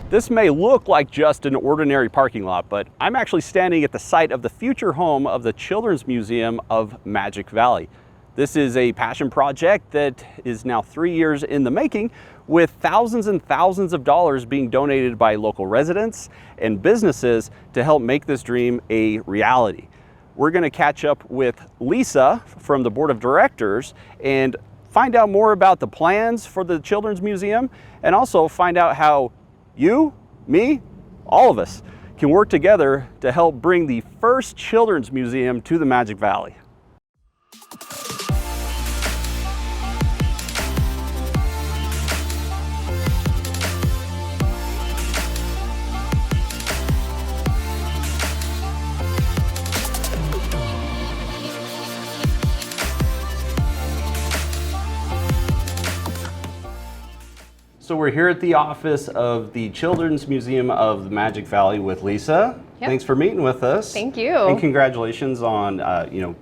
This may look like just an ordinary parking lot, but I'm actually standing at the site of the future home of the Children's Museum of Magic Valley. This is a passion project that is now 3 years in the making, with thousands and thousands of dollars being donated by local residents and businesses to help make this dream a reality. We're going to catch up with Lisa from the board of directors and find out more about the plans for the Children's Museum, and also find out how you, me, all of us can work together to help bring the first children's museum to the Magic Valley. So we're here at the office of the Children's Museum of the Magic Valley with Lisa. Yep. Thanks for meeting with us. Thank you. And congratulations on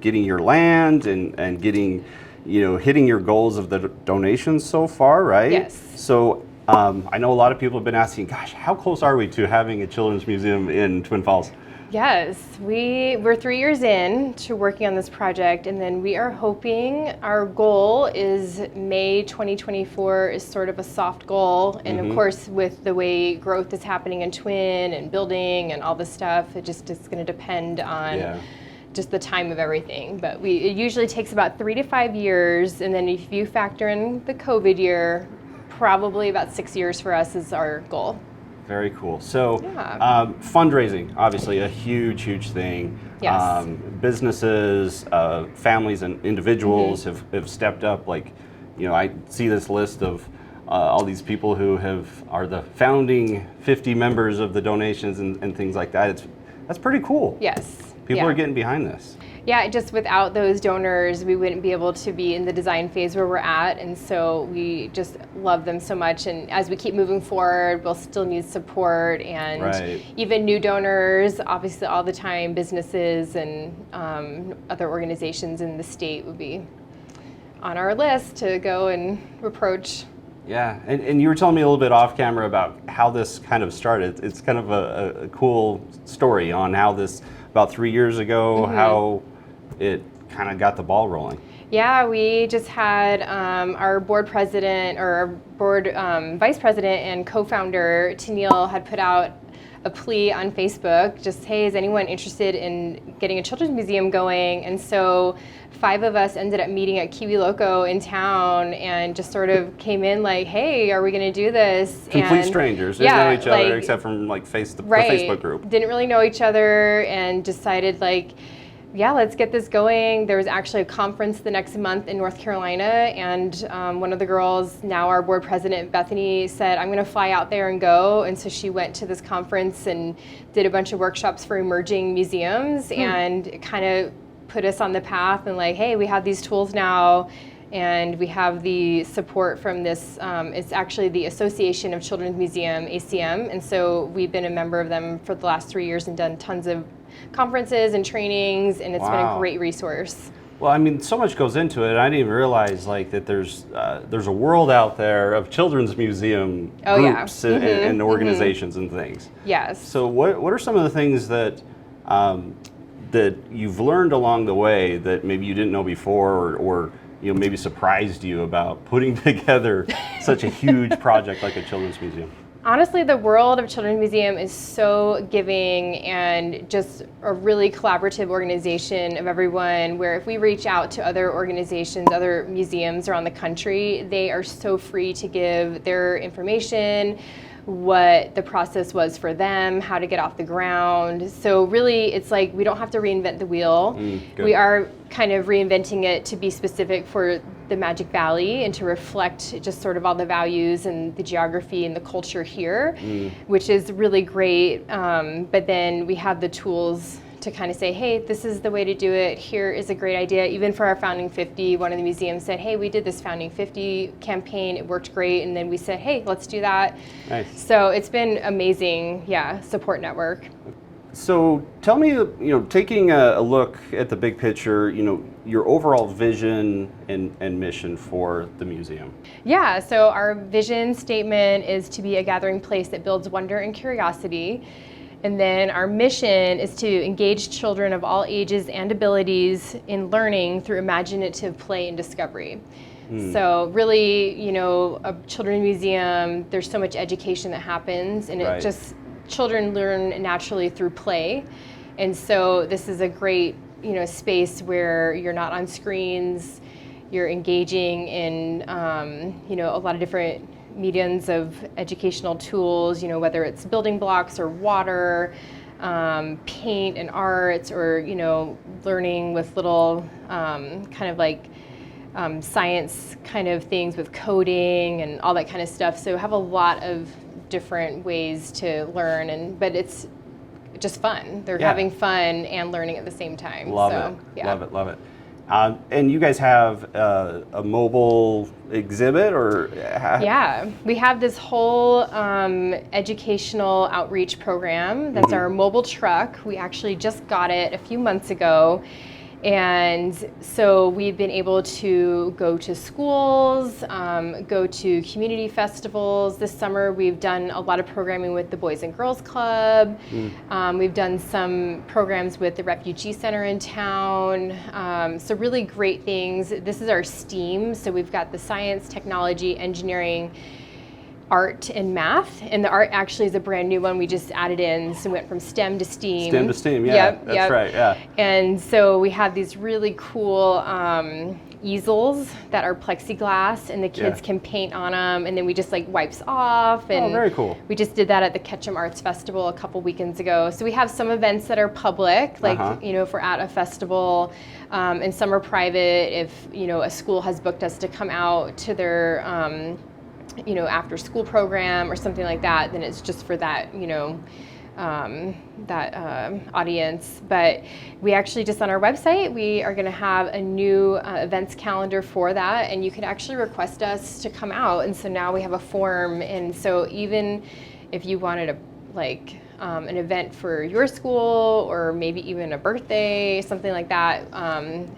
getting your land and getting, hitting your goals of the donations so far, right? Yes. So I know a lot of people have been asking, gosh, how close are we to having a children's museum in Twin Falls? Yes, we're 3 years in to working on this project, and then we are hoping, our goal is May 2024 is sort of a soft goal, and of course with the way growth is happening in Twin and building and all this stuff, it just is going to depend on just the time of everything. But it usually takes about 3 to 5 years, and then if you factor in the COVID year, probably about 6 years for us is our goal. Very cool. So fundraising, obviously a huge thing. Yes. Businesses, families and individuals have stepped up. Like, I see this list of all these people who are the founding 50 members of the donations and things like that. That's pretty cool. Yes. People are getting behind this. Yeah, just without those donors, we wouldn't be able to be in the design phase where we're at, and so we just love them so much. And as we keep moving forward, we'll still need support, and even new donors, obviously all the time, businesses and other organizations in the state would be on our list to go and approach. Yeah, and you were telling me a little bit off camera about how this kind of started. It's kind of a cool story on how this, about 3 years ago, how it kind of got the ball rolling. Yeah, we just had our board president, or our board vice president and co-founder, Tennille, had put out a plea on Facebook, just, hey, is anyone interested in getting a children's museum going? And so 5 of us ended up meeting at Kiwi Loco in town and just sort of came in like, hey, are we going to do this? Complete strangers, didn't know each other except from like the Facebook group. Didn't really know each other, and decided like, yeah, let's get this going. There was actually a conference the next month in North Carolina, and one of the girls, now our board president, Bethany, said, I'm going to fly out there and go. And so she went to this conference and did a bunch of workshops for emerging museums, and it kind of put us on the path and like, hey, we have these tools now, and we have the support from this, it's actually the Association of Children's Museum, ACM, and so we've been a member of them for the last 3 years and done tons of conferences and trainings, and it's been a great resource. Well, I mean, so much goes into it. I didn't even realize like that there's a world out there of children's museum groups and organizations and things. Yes. So what are some of the things that that you've learned along the way that maybe you didn't know before, or maybe surprised you about putting together such a huge project like a children's museum? Honestly, the world of Children's Museum is so giving and just a really collaborative organization of everyone, where if we reach out to other organizations, other museums around the country, they are so free to give their information, what the process was for them, how to get off the ground. So really, it's like we don't have to reinvent the wheel. We are kind of reinventing it to be specific for the Magic Valley and to reflect just sort of all the values and the geography and the culture here, which is really great. But then we have the tools to kind of say, hey, this is the way to do it. Here is a great idea. Even for our Founding 50, one of the museums said, hey, we did this Founding 50 campaign. It worked great. And then we said, hey, let's do that. Nice. So it's been amazing, support network. So tell me, taking a look at the big picture, your overall vision and mission for the museum. Yeah, so our vision statement is to be a gathering place that builds wonder and curiosity. And then our mission is to engage children of all ages and abilities in learning through imaginative play and discovery. So really, a children's museum, there's so much education that happens, and Right. it just, children learn naturally through play. And so this is a great, space where you're not on screens, you're engaging in, a lot of different mediums of educational tools, whether it's building blocks or water, paint and arts, or, learning with little kind of like science kind of things with coding and all that kind of stuff. So have a lot of different ways to learn, but it's just fun. They're having fun and learning at the same time. Love it. And you guys have a mobile exhibit, or? Yeah, we have this whole educational outreach program. That's our mobile truck. We actually just got it a few months ago. And so we've been able to go to schools, go to community festivals. This summer we've done a lot of programming with the Boys and Girls Club. We've done some programs with the Refugee Center in town. So really great things. This is our STEAM. So we've got the science, technology, engineering, art, and math. And the art actually is a brand new one we just added in. So we went from STEM to STEAM. STEM to STEAM, yeah. That's right, yeah. And so we have these really cool easels that are plexiglass, and the kids can paint on them, and then we just like wipes off. And very cool. We just did that at the Ketchum Arts Festival a couple weekends ago. So we have some events that are public, like if we're at a festival, and some are private. If a school has booked us to come out to their after school program or something like that, then it's just for that, audience. But we actually just on our website, we are going to have a new events calendar for that, and you can actually request us to come out. And so now we have a form, and so even if you wanted an event for your school, or maybe even a birthday, something like that,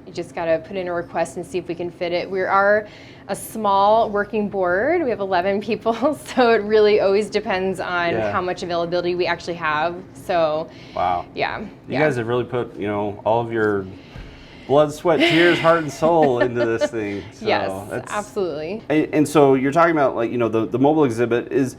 you just got to put in a request and see if we can fit it. We are a small working board. We have 11 people, so it really always depends on how much availability we actually have. So, wow. Yeah. You guys have really put, all of your blood, sweat, tears, heart, and soul into this thing. So yes, absolutely. And so you're talking about the mobile exhibit is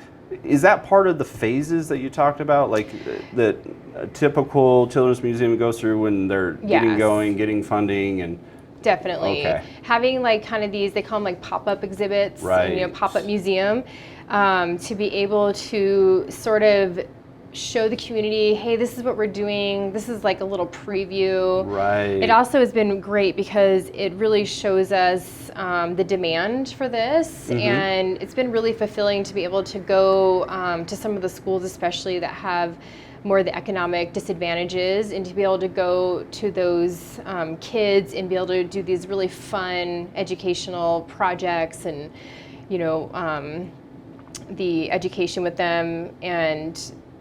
that part of the phases that you talked about, like that a typical children's museum goes through when they're getting going, getting funding, and definitely having kind of these, they call them like pop-up exhibits, right? Pop-up museum, to be able to sort of show the community, hey, this is what we're doing. This is like a little preview. Right. It also has been great because it really shows us the demand for this, and it's been really fulfilling to be able to go to some of the schools, especially that have more of the economic disadvantages, and to be able to go to those kids and be able to do these really fun educational projects, and the education with them. And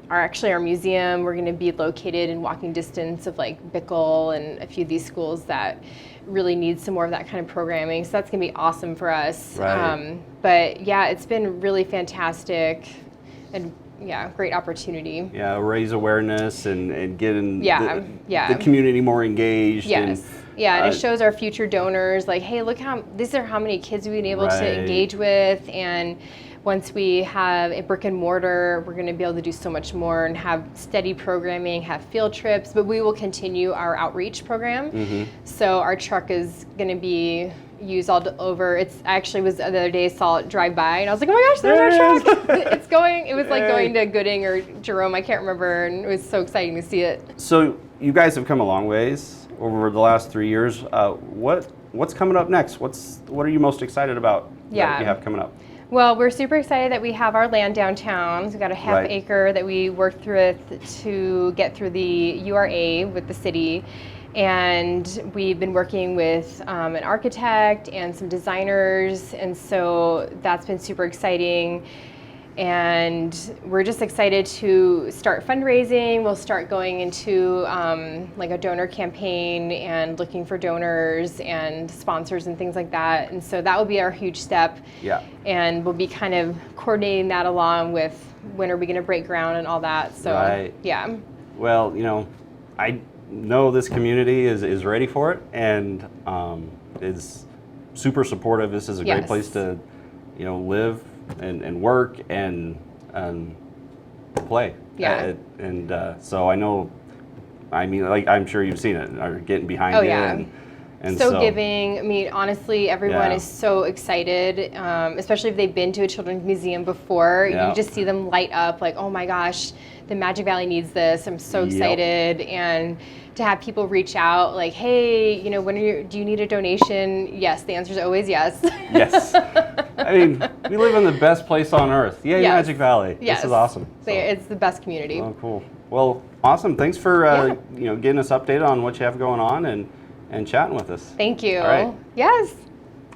our museum, we're going to be located in walking distance of like Bickle and a few of these schools that really need some more of that kind of programming. So that's going to be awesome for us. Right. But yeah, it's been really fantastic, and great opportunity. Yeah, raise awareness and getting the the community more engaged. Yes. And it shows our future donors, like, hey, look these are how many kids we've been able to engage with. And once we have a brick and mortar, we're going to be able to do so much more and have steady programming, have field trips, but we will continue our outreach program. So our truck is going to be used all over. I actually was the other day, saw it drive by, and I was like, oh my gosh, there's our truck. It was like going to Gooding or Jerome, I can't remember, and it was so exciting to see it. So you guys have come a long ways over the last 3 years. What's coming up next? What are you most excited about that you have coming up? Well, we're super excited that we have our land downtown. So we've got a half acre that we worked through to get through the URA with the city. And we've been working with an architect and some designers. And so that's been super exciting. And we're just excited to start fundraising. We'll start going into like a donor campaign and looking for donors and sponsors and things like that. And so that will be our huge step. Yeah. And we'll be kind of coordinating that along with when are we going to break ground and all that. So, right. Yeah. Well, I know this community is ready for it and is super supportive. This is a great place to, live and work and play. Yeah. So I know, I'm sure you've seen it, are getting behind Oh, it. yeah. And so giving. I mean, honestly, everyone Yeah. is so excited, especially if they've been to a children's museum before. Yeah. You just see them light up like, oh my gosh, the Magic Valley needs this. I'm so Yep. excited. And to have people reach out like, hey, do you need a donation? Yes, the answer is always yes. Yes. I mean, we live in the best place on earth. Yay, Yes. Magic Valley. Yes. This is awesome. So it's the best community. Oh, cool. Well, awesome. Thanks for Yeah. getting us updated on what you have going on and chatting with us. Thank you. All right. Yes.